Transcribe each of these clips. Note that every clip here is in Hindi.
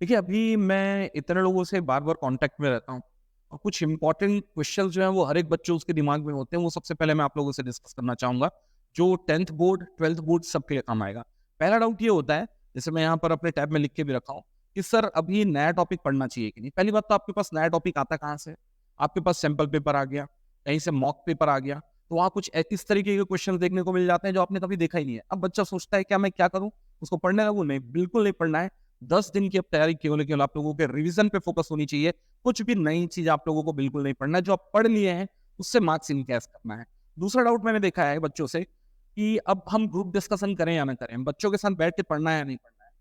देखिए, अभी मैं इतने लोगों से बार-बार कॉन्टैक्ट में रहता हूँ और कुछ इम्पोर्टेंट क्वेश्चन्स जो हैं वो हर एक बच्चे उसके दिमाग में होते हैं, वो सबसे पहले मैं आप लोगों से डिस्कस करना चाहूँगा, जो 10th बोर्ड, 12th बोर्ड सबके लिए काम आएगा। पहला डाउट ये होता है, जैसे मैं यहाँ पर अपने टैब में लिख के भी रखा हूँ, कि सर अभी नया टॉपिक पढ़ना चाहिए कि नहीं? पहली बात तो आपके पास नया टॉपिक आता कहाँ से? आपके पास सैंपल पेपर आ गया, कहीं से मॉक पेपर आ गया, तो वहाँ कुछ इस तरीके के क्वेश्चन देखने को मिल जाते हैं जो आपने कभी देखा ही नहीं है। अब बच्चा सोचता है क्या मैं क्या करूँ? उसको पढ़ने लगूँ? नहीं, बिल्कुल नहीं पढ़ना है। 10 दिन की अब तैयारी केवल केवल आप लोगों के रिवीजन पे फोकस होनी चाहिए। कुछ भी नई चीज़ आप लोगों को बिल्कुल नहीं पढ़ना है। जो आप पढ़ लिए हैं, उससे मार्क्स इनकैश करना है। दूसरा डाउट मैंने देखा है बच्चों से कि अब हम ग्रुप डिस्कशन करें या ना करें? बच्चों के साथ बैठ के पढ़ना है या नहीं पढ़ना है?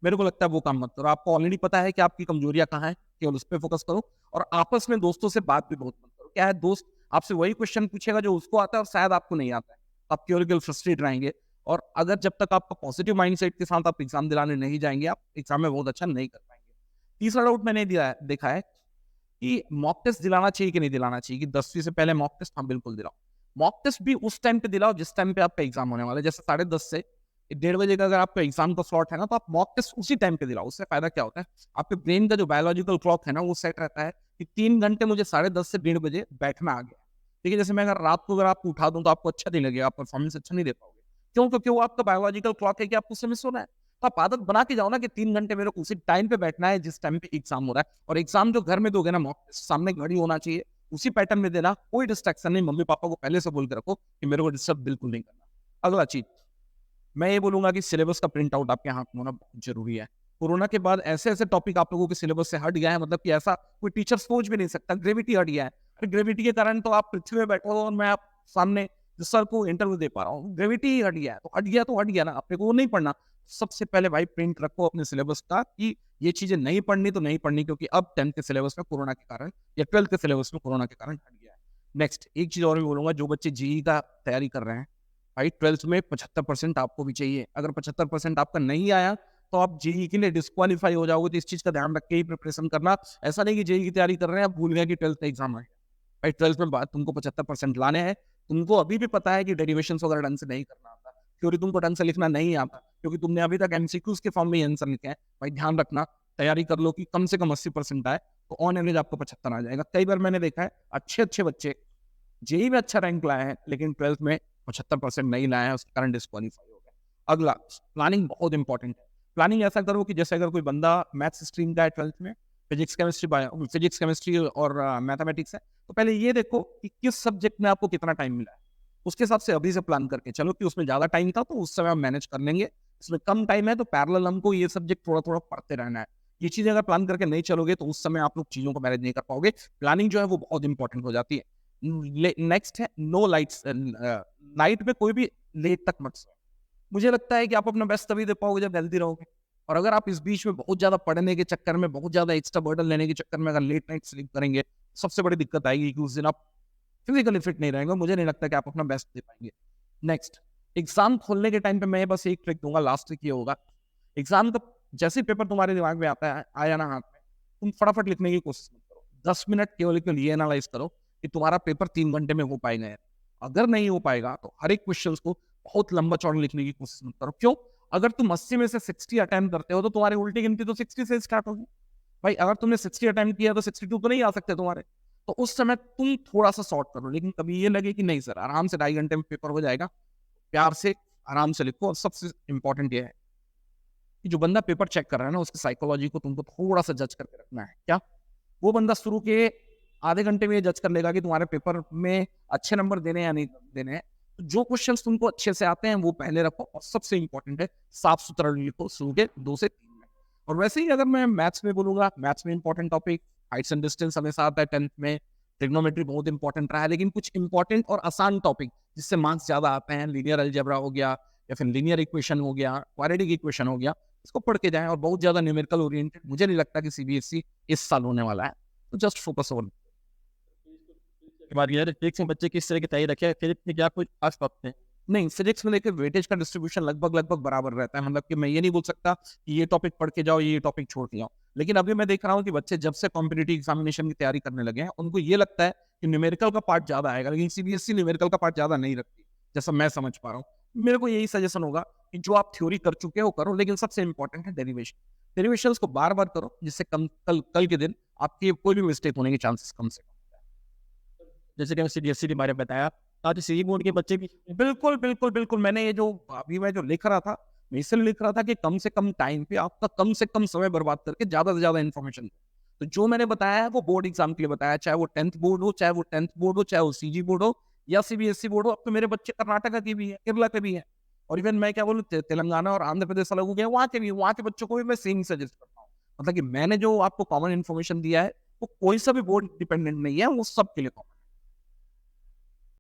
मेरे को लगता है वो काम मत करो। आपको ऑलरेडी पता है कि आपकी कमजोरियाँ कहाँ हैं, केवल उस पे फोकस करो और आपस में दोस्तों से बात भी बहुत मत करो। क्या है, दोस्त आपसे वही क्वेश्चन पूछेगा जो उसको आता है और शायद आपको नहीं आता है। आप केवल केवल फ्रस्ट्रेट रहेंगे और अगर जब तक आपका पॉजिटिव माइंडसेट के साथ आप एग्जाम दिलाने नहीं जाएँगे, आप एग्जाम में बहुत अच्छा नहीं कर पाएँगे। तीसरा डाउट मैंने देखा है कि मॉक टेस्ट दिलाना चाहिए कि नहीं दिलाना चाहिए, कि 10वीं से पहले मॉक टेस्ट हाँ, बिल्कुल दिलाओ। मॉक टेस्ट भी उस टाइम पे दिलाओ जिस टाइम पे आपका एग्जाम होने वाला है। जैसे 10:30 से 1:30 बजे का अगर आपका एग्जाम का स्लॉट है ना, तो आप मॉक टेस्ट उसी टाइम पे दिलाओ। उससे फायदा क्या होता है, आपके ब्रेन का जो बायोलॉजिकल क्लॉक है ना, वो सेट रहता है कि 3 घंटे मुझे 10:30 से 1:30 बजे बैठना आ गया। ठीक है, जैसे मैं अगर रात को अगर आपको उठा दूँ तो आपको अच्छा नहीं लगेगा, आप परफॉर्मेंस अच्छा नहीं दे पाओगे। क्यों? क्योंकि वो आपका बायोलॉजिकल क्लॉक है कि आपको उस समय सोना है। तो आप आदत बना के जाओ ना कि 3 घंटे मेरे को उसी टाइम पे बैठना है जिस टाइम पे एग्ज़ाम हो रहा है, और एग्ज़ाम जो घर में दोगे ना मॉक टेस्ट, सामने घड़ी होना चाहिए, उसी पैटर्न में देना, कोई डिस्ट्रैक्शन नहीं, मम्मी-पापा को पहले से बोल के रखो कि मेरे को डिस्टर्ब बिल्कुल नहीं करना। अगला चीज़, मैं ये बोलूँगा कि सिलेबस का प्रिंट आउट आपके हाथ में होना बहुत ज़रूरी है। कोरोना के बाद ऐसे-ऐसे टॉपिक आप लोगों के सिलेबस से हट गए हैं, मतलब कि ऐसा कोई टीचर सोच भी नहीं सकता, ग्रेविटी हट गया है। अरे ग्रेविटी के कारण तो आप पृथ्वी में बैठे हो और मैं आप सामने सर को इंटरव्यू दे पा रहा हूँ। ग्रेविटी ही हट गया है, तो हट गया ना, अपने को वो नहीं पढ़ना। सबसे पहले भाई प्रिंट रखो अपने सिलेबस का कि ये चीज़ें नहीं पढ़नी तो नहीं पढ़नी, क्योंकि अब 10th के सिलेबस में कोरोना के कारण या 12th के सिलेबस में कोरोना के कारण हट गया है। नेक्स्ट एक चीज़ और भी बोलूँगा, जो बच्चे जेईई का तैयारी कर रहे हैं, भाई 12th में 75% आपको भी चाहिए। अगर 75% आपका नहीं आया, तो आप जेईई के लिए डिस्क्वालीफाई हो जाओगे, तो इस चीज़ का ध्यान रख के ही प्रिपरेशन करना। ऐसा नहीं कि जेईई की तैयारी कर रहे हैं, आप भूल गए कि 12th का एग्ज़ाम आ गया। भाई 12th में बात तुमको 75% लाने हैं। तुमको अभी भी पता है कि डेरिवेशंस वगैरह ढंग से नहीं करना आता, थ्योरी तुमको ढंग से लिखना नहीं आता, क्योंकि तुमने अभी तक एमसीक्यूज़ के फॉर्म में ही आंसर लिखे हैं। भाई ध्यान रखना, तैयारी कर लो कि कम से कम 80% आए, तो ऑन एवरेज आपको 75 आ जाएगा। कई बार मैंने देखा है, अच्छे-अच्छे बच्चे जेईई में अच्छा रैंक लाए हैं, लेकिन 12th में 75% नहीं लाए हैं, उसके कारण डिस्क्वालीफाई हो गए। अगला, प्लानिंग बहुत इंपॉर्टेंट है। प्लानिंग ऐसा करो कि जैसे अगर कोई बंदा मैथ्स स्ट्रीम का है 12th में, फिजिक्स, केमिस्ट्री और मैथमेटिक्स है, तो पहले ये देखो कि किस सब्जेक्ट में आपको कितना टाइम मिला है। उसके हिसाब से अभी से प्लान करके चलो कि उसमें ज़्यादा टाइम था, तो उस समय हम मैनेज कर लेंगे। इसमें कम टाइम है, तो पैरेलल हमको ये सब्जेक्ट थोड़ा-थोड़ा पढ़ते रहना है। ये चीज़ें अगर प्लान करके नहीं चलोगे, तो उस समय आप लोग चीज़ों को मैनेज नहीं कर पाओगे। प्लानिंग जो है वो बहुत इंपॉर्टेंट हो जाती है। नेक्स्ट है नो लाइट्स, नाइट में कोई भी लेट तक मत सोओ। मुझे लगता है कि आप अपना बेस्ट तभी दे पाओगे जब हेल्दी रहोगे। और अगर आप इस बीच में बहुत ज़्यादा पढ़ने के चक्कर में, बहुत ज़्यादा एक्स्ट्रा बर्डन लेने के चक्कर में अगर लेट नाइट स्लीप करेंगे, सबसे बड़ी दिक्कत आएगी कि उस दिन आप फिजिकली फिट नहीं रहेंगे। मुझे नहीं लगता कि आप अपना बेस्ट दे पाएँगे। नेक्स्ट, एग्ज़ाम खोलने के टाइम पे मैं बस एक ट्रिक दूँगा, लास्ट ट्रिक ये होगा, एग्ज़ाम का जैसे ही पेपर तुम्हारे दिमाग में आता है, आया ना हाथ में, तुम फटाफट लिखने की कोशिश मत करो। 10 मिनट केवल ये एनालाइज़ करो कि तुम्हारा पेपर 3 घंटे में हो पाएगा या नहीं। अगर नहीं हो पाएगा, तो हर एक क्वेश्चन्स को बहुत लंबा-चौड़ा लिखने की कोशिश मत करो। क्यों? अगर तुम 80 में से 60 अटेम्प्ट करते हो, तो तुम्हारी उल्टी गिनती तो 60 से स्टार्ट होगी। भाई अगर तुमने 60 अटेम्प्ट किया, तो 62 तो नहीं आ सकते तुम्हारे। तो उस समय तुम थोड़ा-सा सॉर्ट करो, लेकिन कभी ये लगे कि नहीं सर, आराम से 2.5 घंटे में पेपर हो जाएगा, प्यार से आराम से लिखो। और सबसे इम्पोर्टेंट ये है कि जो बंदा पेपर चेक कर रहा है ना, उसकी साइकोलॉजी को तुमको थोड़ा-सा जज करके रखना है। क्या? वो बंदा शुरू के आधे घंटे में ये जज कर लेगा कि तुम्हारे पेपर में अच्छे नंबर देने हैं या नहीं देने हैं। तो जो क्वेश्चंस तुमको अच्छे से आते हैं वो पहले रखो, और सबसे इम्पोर्टेंट है साफ-सुथरा लिखो शुरू के 2 से 3 में। और वैसे ही अगर मैं मैथ्स में बोलूँगा, मैथ्स में important topic Heights and distance हमेशा आता है 10th में, ट्रिग्नोमेट्री बहुत इम्पोर्टेंट रहा है, लेकिन कुछ इम्पोर्टेंट और आसान टॉपिक जिससे मार्क्स ज़्यादा आते हैं, लीनियर अलजेब्रा हो गया या फिर लीनियर इक्वेशन हो गया, क्वाड्रेटिक इक्वेशन हो गया, इसको पढ़ के जाएँ। और बहुत ज़्यादा न्यूमेरिकल ओरिएंटेड मुझे नहीं लगता कि सीबीएसई इस साल होने वाला है। तो जस्ट फोकस ऑन। के बाद यार फिजिक्स में बच्चे किस तरह की तैयारी रखे हैं, फिजिक्स में क्या कुछ खास टॉपिक हैं? नहीं, फिजिक्स में देखिए वेटेज का डिस्ट्रीब्यूशन लगभग-लगभग बराबर रहता है। मतलब कि मैं ये नहीं बोल सकता कि ये टॉपिक पढ़ के जाओ, ये टॉपिक छोड़ के आओ। लेकिन अभी मैं देख रहा हूँ कि बच्चे जब से कॉम्पिटिटिव एग्जामिनेशन की तैयारी करने लगे हैं, उनको ये लगता है कि न्यूमेरिकल का पार्ट ज़्यादा आएगा, लेकिन सीबीएसई न्यूमेरिकल का पार्ट ज़्यादा नहीं रखती, जैसा मैं समझ पा रहा हूँ। मेरे को यही सजेशन होगा कि जो आप थ्योरी कर चुके हो करो, लेकिन सबसे इंपॉर्टेंट है डेरिवेशन। डेरिवेशंस को बार बार करो, जिससे कल के दिन आपकी कोई भी मिस्टेक होने के चांसेस कम से कम। जैसे कि हम सीबीएसई के बारे में बताया, आज सी बोर्ड के बच्चे भी बिल्कुल बिल्कुल बिल्कुल, मैंने ये जो अभी मैं जो लिख रहा था, मैं इसलिए लिख रहा था कि कम से कम टाइम पे आपका कम से कम समय बर्बाद करके ज्यादा से ज्यादा इन्फॉर्मेशन। तो जो मैंने बताया है वो बोर्ड एग्जाम के लिए बताया, चाहे वो 10th बोर्ड हो, चाहे वो 10th बोर्ड हो, चाहे वो सीजी बोर्ड हो या सीबीएसई बोर्ड हो। अब तो मेरे बच्चे कर्नाटका के भी है, केरला के भी है, और इवन मैं क्या बोलूँ तेलंगाना और आंध्र प्रदेश अलग हो गया, वहाँ के भी, वहाँ के बच्चों को भी मैं सेम सजेस्ट करता हूँ। मतलब कि मैंने जो आपको कॉमन इन्फॉर्मेशन दिया है वो कोई सा भी बोर्ड डिपेंडेंट नहीं है, वो सबके लिए कॉमन।